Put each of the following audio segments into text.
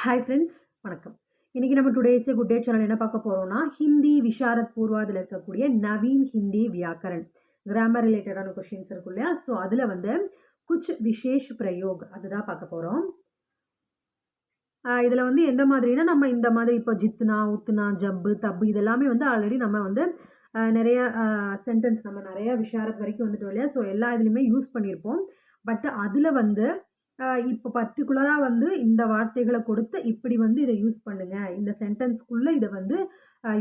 Hi friends, வணக்கம். இன்னைக்கு நம்ம டுடேஸ் குட் டே சேனல் என்ன பார்க்க போறோம்னா, ஹிந்தி விஷாரத் பூர்வாதில் இருக்கக்கூடிய நவீன் ஹிந்தி வியாக்கரன் கிராமர் ரிலேட்டடான கொஸ்டின்ஸ் இருக்கும் இல்லையா? ஸோ அதில் வந்து குச் விசேஷ் பிரயோக் அதுதான் பார்க்க போகிறோம். இதில் வந்து எந்த மாதிரினா, நம்ம இந்த மாதிரி இப்போ ஜித்னா, உத்னா, ஜப்பு, தப்பு இதெல்லாமே வந்து ஆல்ரெடி நம்ம வந்து நிறைய சென்டென்ஸ் நம்ம நிறைய விஷாரத் வரைக்கும் வந்துட்டோம் இல்லையா? ஸோ எல்லா இதுலையுமே யூஸ் பண்ணியிருப்போம். பட் அதில் வந்து இப்போ பர்ட்டிகுலரா வந்து இந்த வார்த்தைகள கொடுத்து, இப்படி வந்து இத யூஸ் பண்ணுங்க. இந்த சென்டென்ஸ்க்குள்ள இத வந்து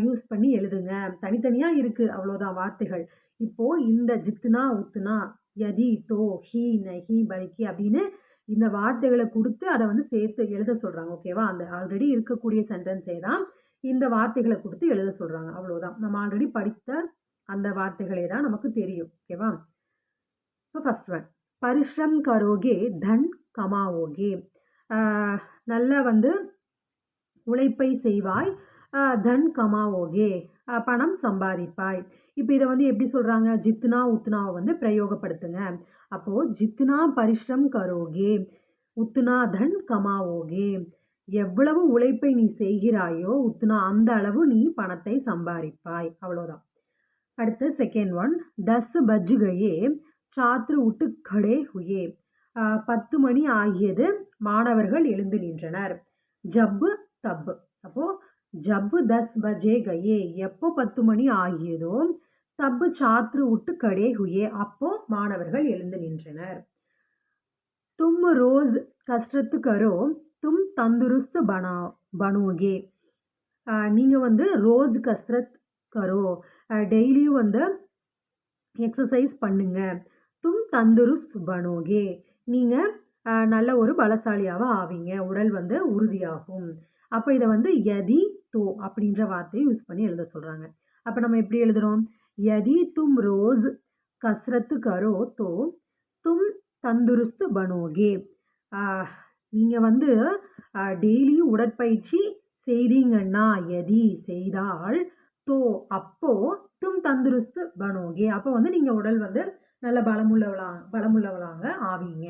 யூஸ் பண்ணி எழுதுங்க. தனித்தனியா இருக்கு அவ்வளோதான் வார்த்தைகள். இப்போ இந்த ஜித்னா, உத்னா, யதி, தோ, ஹி, நஹி, பல்கி அப்படின்னு இந்த வார்த்தைகள குடுத்து அத வந்து சேர்த்து எழுத சொல்றாங்க. ஓகேவா? அந்த ஆல்ரெடி இருக்கக்கூடிய சென்டென்ஸே தான் இந்த வார்த்தைகள குடுத்து எழுத சொல்றாங்க. அவ்வளோதான். நம்ம ஆல்ரெடி படித்த அந்த வார்த்தைகளே தான் நமக்கு தெரியும். ஓகேவா? இப்போ ஃபர்ஸ்ட் ஒன். பரிஷ்ரம் கரோகே தன் கமாவோகே. நல்லா வந்து உழைப்பை செய்வாய், தன் கமாவோகே, பணம் சம்பாதிப்பாய். இப்போ இதை வந்து எப்படி சொல்றாங்க? ஜித்னா உத்னாவை வந்து பிரயோகப்படுத்துங்க. அப்போ ஜித்னா பரிஷ்ரம் கரோகே உத்னா தன் கமாவோகே. எவ்வளவு உழைப்பை நீ செய்கிறாயோ உத்னா அந்த அளவு நீ பணத்தை சம்பாதிப்பாய். அவ்வளோதான். அடுத்து செகண்ட் ஒன். 10 பஜ் கயே சாத்ரு உட்டு கடே ஹுயே. 10 மணி ஆகியது, மாணவர்கள் எழுந்து நின்றனர். ஜப்பு தப்பு. அப்போ ஜப்பு 10 பஜே கயே எப்போ 10 மணி ஆகியதோ, தப்பு சாத்ரு உட்டு கடே ஹுயே அப்போ மாணவர்கள் எழுந்து நின்றனர். தும் ரோஸ் கஸ்ரத் கரோ தும் தந்துருஸ்த் பனோகே. நீங்க வந்து ரோஸ் கஸ்ரத் கரோ டெய்லியும் வந்து எக்ஸசைஸ் பண்ணுங்க. தும் தந்துருஸ்த் பனோகே நீங்க நல்ல ஒரு பலசாலியாக ஆவீங்க, உடல் வந்து உறுதியாகும். அப்போ இதை வந்து யதி தோ அப்படின்ற வார்த்தையை யூஸ் பண்ணி எழுத சொல்றாங்க. அப்போ நம்ம எப்படி எழுதுறோம்? யதி தும் ரோஸ் கஸ்ரத் கரோ தோ தும் தந்துருஸ்த் பனோகே. நீங்க வந்து டெய்லியும் உடற்பயிற்சி செய்தீங்கன்னா, யதி செய்தால், தோ அப்போ, தும் தந்துருஸ்த் பனோகே அப்போ வந்து நீங்க உடல் வந்து நல்ல பலமுள்ளவளாக ஆவீங்க.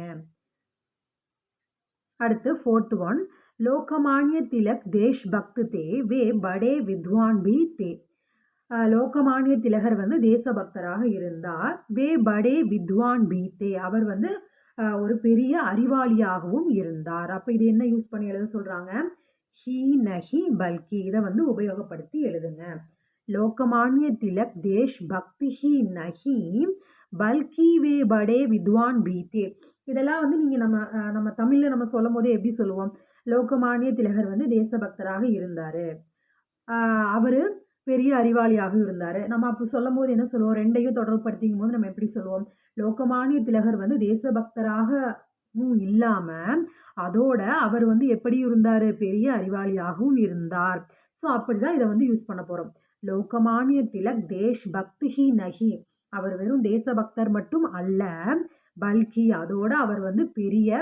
அடுத்து ஃபோர்த் ஒன். லோகமான்ய திலக் தேஷ் பக்த் தே வே படே வித்வான் பி தே. லோகமான்ய திலகர் வந்து தேசபக்தராக இருந்தார். வே படே வித்வான் பி தே அவர் வந்து ஒரு பெரிய அறிவாளியாகவும் இருந்தார். அப்ப இது என்ன யூஸ் பண்ணி எழுத சொல்றாங்க? ஹி நஹி பல்கி இதை வந்து உபயோகப்படுத்தி எழுதுங்க. லோகமான்ய திலக் தேஷ் பக்தி ஹி நஹி பல்கி வே படே வித்வான் பீத்தே. இதெல்லாம் வந்து நீங்க நம்ம தமிழ்ல நம்ம சொல்லும் போதே எப்படி சொல்லுவோம்? லோகமான்ய திலகர் வந்து தேசபக்தராக இருந்தாரு, அவரு பெரிய அறிவாளியாக இருந்தாரு. நம்ம அப்படி சொல்லும் போது என்ன சொல்லுவோம்? ரெண்டையும் தொடர்புபடுத்திக்கும் போது நம்ம எப்படி சொல்லுவோம்? லோகமான்ய திலகர் வந்து தேசபக்தராக இல்லாம அதோட அவர் வந்து எப்படி இருந்தாரு? பெரிய அறிவாளியாகவும் இருந்தார். ஸோ அப்படிதான் இதை வந்து யூஸ் பண்ண போறோம். லோகமான்ய திலக் தேஷ் பக்தி ஹி நஹி அவர் வெறும் தேசபக்தர் மட்டும் அல்ல, பல்கி அதோட அவர் வந்து பெரிய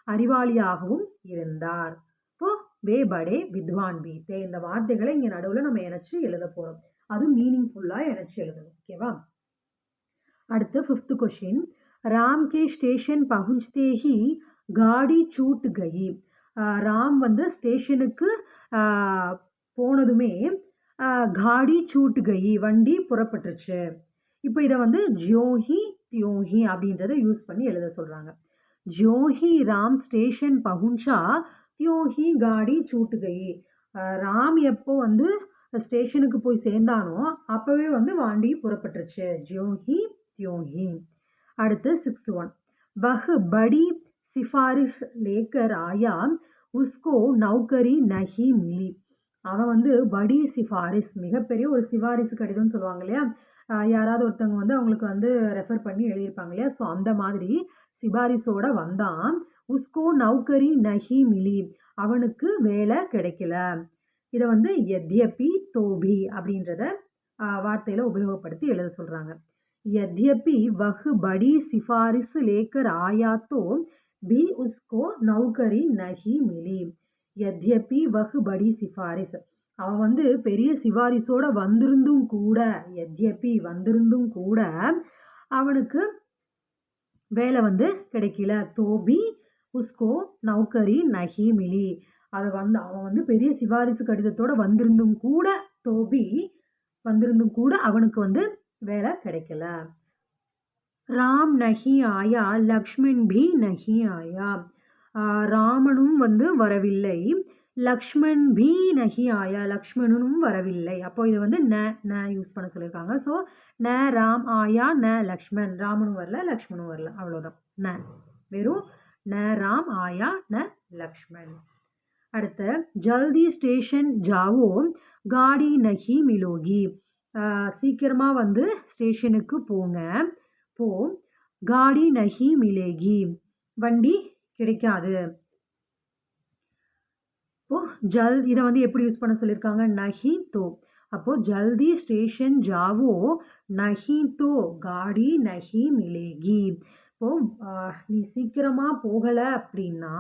அறிவாளியாகவும் இருந்தார். இப்போ வே படே வித்வான் பீத்தே இந்த வார்த்தைகளை இங்க நடுவில் நம்ம இணைச்சு எழுத போறோம். அது மீனிங்ஃபுல்லா இணைச்சு எழுதணும். ஓகேவா? அடுத்து ஃபிஃப்த் கொஸ்டின். ராம் கே ஸ்டேஷன் பहुंचते ही गाड़ी छूट गई. ராம் வந்து ஸ்டேஷனுக்கு போனதுமே காடி சூட் கயி வண்டி புறப்பட்டுருச்சு. இப்போ இதை வந்து ஜோஹி தியோஹி அப்படின்றத யூஸ் பண்ணி எழுத சொல்றாங்க. ஜோஹி ராம் ஸ்டேஷன் பहुंचा தியோஹி காடி சூட் கயி. ராம் எப்போ வந்து ஸ்டேஷனுக்கு போய் சேர்ந்தானோ அப்பவே வந்து வண்டி புறப்பட்டுருச்சு. ஜோஹி தியோஹி. அடுத்து சிக்ஸ்த் ஒன். வஹ் படி சிஃபாரிஷ் லேக்கர் ஆயா உஸ்கோ நௌகரி நஹி மிலி. அவன் வந்து படி சிஃபாரிஸ் மிகப்பெரிய ஒரு சிபாரிசு கடிதம்னு சொல்லுவாங்க இல்லையா? யாராவது ஒருத்தவங்க வந்து அவங்களுக்கு வந்து ரெஃபர் பண்ணி எழுதியிருப்பாங்க இல்லையா? ஸோ அந்த மாதிரி சிபாரிசோட வந்தான். உஸ்கோ நௌகரி நஹி மிலி அவனுக்கு வேலை கிடைக்கல. இதை வந்து யத்யபி தோபி அப்படின்றத வார்த்தையில உபயோகப்படுத்தி எழுத சொல்றாங்க. यद्यपि वह बड़ी सिफारिश लेकर आया तो भी उसको नौकरी नहीं मिली. यद्यपि वह बड़ी सिफारिश அவன் வந்து பெரிய சிபாரிசோட வந்திருந்தும் கூட, யத்யபி வந்திருந்தும் கூட அவனுக்கு வேலை வந்து கிடைக்கல. தோபி உஸ்கோ நௌகரி நஹி மிலி அதை வந்து அவன் வந்து பெரிய சிபாரிசு கடிதத்தோட வந்திருந்தும் கூட அவனுக்கு வந்து வேலை கிடைக்கல. ராம் நஹி ஆயா லக்ஷ்மண் பி நஹி ஆயா. ராமனும் வந்து வரவில்லை, லக்ஷ்மண் பி நஹி ஆயா, லக்ஷ்மணனும் வரவில்லை. அப்போ இது வந்து ந யூஸ் பண்ண சொல்லியிருக்காங்க. ஸோ ந ராம் ஆயா ந லக்ஷ்மண், ராமனும் வரல லக்ஷ்மணும் வரல, அவ்வளோதான். ந வெறும் ந ராம் ஆயா ந லக்ஷ்மண். அடுத்து ஜல்தி ஸ்டேஷன் ஜாவோ காடி நஹி மிலோகி. சீக்கிரமா வந்து ஸ்டேஷனுக்கு போங்க, போ. காடி நஹி மிலேகி, வண்டி கிடைக்காது. இப்போ இதை வந்து எப்படி யூஸ் பண்ண சொல்லியிருக்காங்க, நஹி தோ. அப்போ ஜல்தி ஸ்டேஷன் ஜாவோ நஹி தோ காடி நஹி மிலேகி. இப்போ நீ சீக்கிரமா போகல அப்படின்னா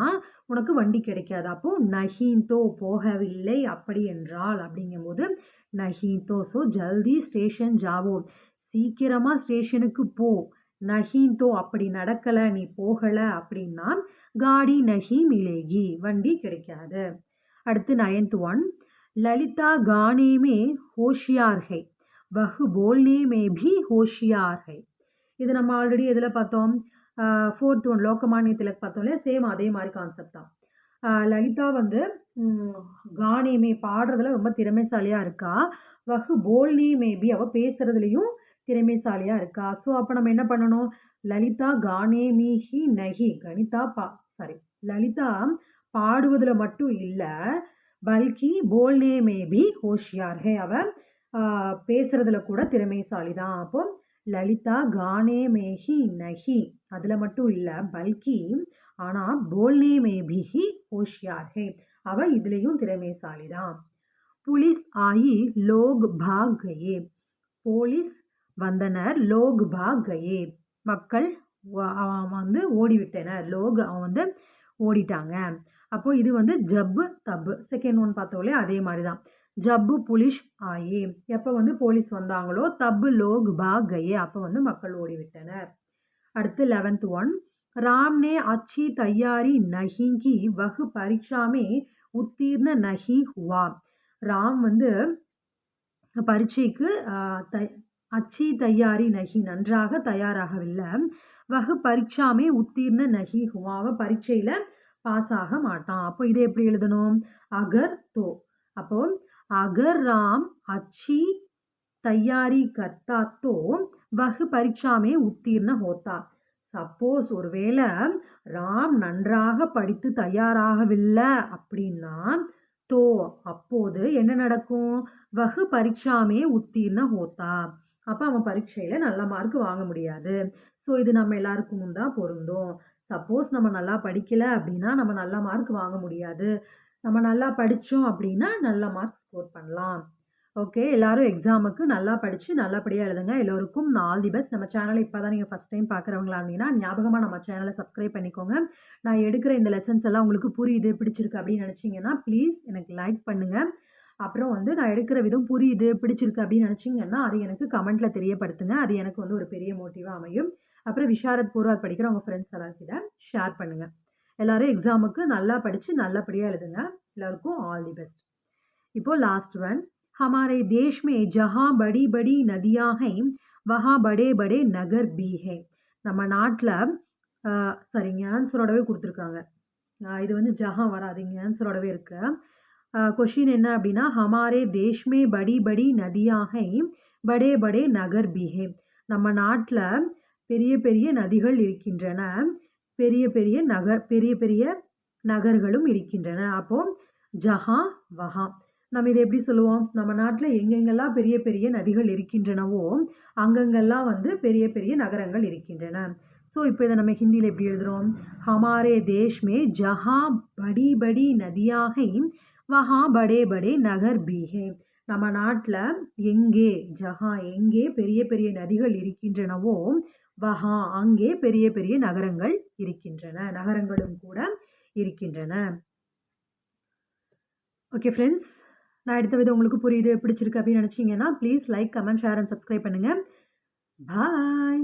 உனக்கு வண்டி கிடைக்காது. அப்போ நஹி தோ போகவில்லை அப்படி என்றால் அப்படிங்கும்போது நஹி தோ. ஸோ ஜல்தி ஸ்டேஷன் ஜாவோ, சீக்கிரமா ஸ்டேஷனுக்கு போ. நஹி தோ அப்படி நடக்கல, நீ போகல அப்படின்னா காடி நஹி மிலேகி, வண்டி கிடைக்காது. அடுத்து 9th ஒன், லலிதா கானே மே ஹோஷியார் ஹை, வஹு போல்னே மே பி ஹோஷியார் ஹை. இது நம்ம ஆல்ரெடி எதில் பார்த்தோம், 4th ஒன் லோகமானிய திலக் பார்த்தோம் இல்லையா, சேம் அதே மாதிரி கான்செப்ட் தான். லலிதா வந்து கானேமே பாடுறதுல ரொம்ப திறமைசாலியாக இருக்கா, வஹு போல்னே மேபி அவள் பேசுறதுலையும் திறமைசாலியாக இருக்கா. ஸோ அப்போ நம்ம என்ன பண்ணணும், லலிதா கானே மீஹி நஹி, லலிதா பாடுவதில் மட்டும் இல்லை, பல்கி போல்னே மேபி ஹோஷியார் ஹே, அவள் பேசுறதுல கூட திறமைசாலி தான். அப்போ லலிதா கானே மேஹி நஹி, அதில் மட்டும் இல்லை பல்கி, ஆனால் போல்னே மேபி ஹோஷியார் ஹே, அவள் இதுலேயும் திறமைசாலி தான். புலிஸ் ஆயி லோக் பாக் கயே, போலீஸ் வந்தனர், லோக் பாக் கயே, மக்கள் வந்து ஓடிவிட்டனர், லோக் அவன் வந்து ஓடிட்டாங்க. அப்போ இது வந்து ஜப்பு தப்பு, செகண்ட் ஒன் பார்த்தோம்லே அதே மாதிரி தான். ஜப்பு புலிஸ் ஆயே, எப்போ வந்து போலீஸ் வந்தாங்களோ, தப்பு லோக் பாக் கயே, அப்போ வந்து மக்கள் ஓடிவிட்டனர். அடுத்து 11th ஒன், ராம் நே அச்சி தயாரி நஹி கி, வஹு பரீட்சா மே உத்தீர்ண நஹி ஹுவா. ராம் வந்து பரீட்சைக்கு அச்சி தயாரி நஹி, நன்றாக தயாராகவில்லை, வஹு பரீட்சா மே உத்தீர்ண நஹி ஹுவா, பரீட்சையில் பாஸ் ஆக மாட்டான். அப்போ இதை எப்படி எழுதணும், அகர் தோ. அப்போ அகர் ராம் அச்சி தயாரி கர்த்தா தோ வஹு பரீட்சா மே உத்தீர்ண ஹோத்தா. சப்போஸ் ஒருவேளை ராம் நன்றாக படித்து தயாராகவில்லை அப்படின்னா தோ அப்போது என்ன நடக்கும், வஹு பரீட்சா மே உத்தீர்ண ஹோத்தா, அப்போ அவன் பரீட்சையில் நல்ல மார்க் வாங்க முடியாது. ஸோ இது நம்ம எல்லாருக்கும் தான் பொருந்தும். சப்போஸ் நம்ம நல்லா படிக்கலை அப்படின்னா நம்ம நல்ல மார்க் வாங்க முடியாது, நம்ம நல்லா படித்தோம் அப்படின்னா நல்ல மார்க் ஸ்கோர் பண்ணலாம். ஓகே, எல்லாரும் எக்ஸாமுக்கு நல்லா படித்து நல்லபடியாக எழுதுங்க. எல்லோருக்கும் ஆல் தி பெஸ்ட். நம்ம சேனலை இப்போ தான் நீங்கள் ஃபஸ்ட் டைம் பார்க்குறவங்களா இருந்தீங்கன்னா ஞாபகமாக நம்ம சேனலை சப்ஸ்கிரைப் பண்ணிக்கோங்க. நான் எடுக்கிற இந்த லெசன்ஸ் எல்லாம் உங்களுக்கு புரியுது, பிடிச்சிருக்கு அப்படின்னு நினச்சிங்கன்னா ப்ளீஸ் எனக்கு லைக் பண்ணுங்கள். அப்புறம் வந்து நான் எடுக்கிற விதம் புரியுது, பிடிச்சிருக்கு அப்படின்னு நினச்சிங்கன்னா அது எனக்கு கமெண்ட்டில் தெரியப்படுத்துங்க. அது எனக்கு வந்து ஒரு பெரிய மோட்டிவாக அமையும். அப்புறம் விஷாரத் பூர்வாத் படிக்கிற உங்கள் ஃப்ரெண்ட்ஸ் எல்லாருக்கிட்ட ஷேர் பண்ணுங்கள். எல்லோரும் எக்ஸாமுக்கு நல்லா படித்து நல்லபடியாக எழுதுங்க. எல்லோருக்கும் ஆல் தி பெஸ்ட். இப்போது லாஸ்ட் ஒன், हमारे देश में जहाँ बड़ी बड़ी नदियाँ हैं वहाँ बड़े बड़े नगर भी है. நம்ம நாட்டில் சரிங்க ஆன்சரோடவே கொடுத்துருக்காங்க, இது வந்து ஜஹா வராதிங்க, ஆன்சரோடவே இருக்கு. கொஷின் என்ன அப்படின்னா, ஹமாரே தேஷ்மே படி படி நதியாக படே படே நகர் பீஹே. நம்ம நாட்டில் பெரிய பெரிய நதிகள் இருக்கின்றன, பெரிய பெரிய நகர்களும் இருக்கின்றன. அப்போ ஜஹா வஹா. நம்ம இதை எப்படி சொல்லுவோம், நம்ம நாட்டில் எங்கெங்கெல்லாம் பெரிய பெரிய நதிகள் இருக்கின்றனவோ அங்கங்கெல்லாம் வந்து பெரிய பெரிய நகரங்கள் இருக்கின்றன. ஸோ இப்போ இதை நம்ம ஹிந்தியில் எப்படி எழுதுகிறோம், ஹமாரே தேஷ் மே ஜஹா படி படி நதியாக வஹா படே படே நகர் பீஹே. நம்ம நாட்டில் எங்கே ஜஹா எங்கே பெரிய பெரிய நதிகள் இருக்கின்றனவோ வஹா அங்கே பெரிய பெரிய நகரங்கள் இருக்கின்றன, நகரங்களும் கூட இருக்கின்றன. ஓகே ஃப்ரெண்ட்ஸ், நான் எடுத்த விதம் உங்களுக்கு புரியுது, பிடிச்சிருக்கு அப்படின்னு நினச்சிங்கன்னா please like, comment, share and subscribe பண்ணுங்கள். பாய்.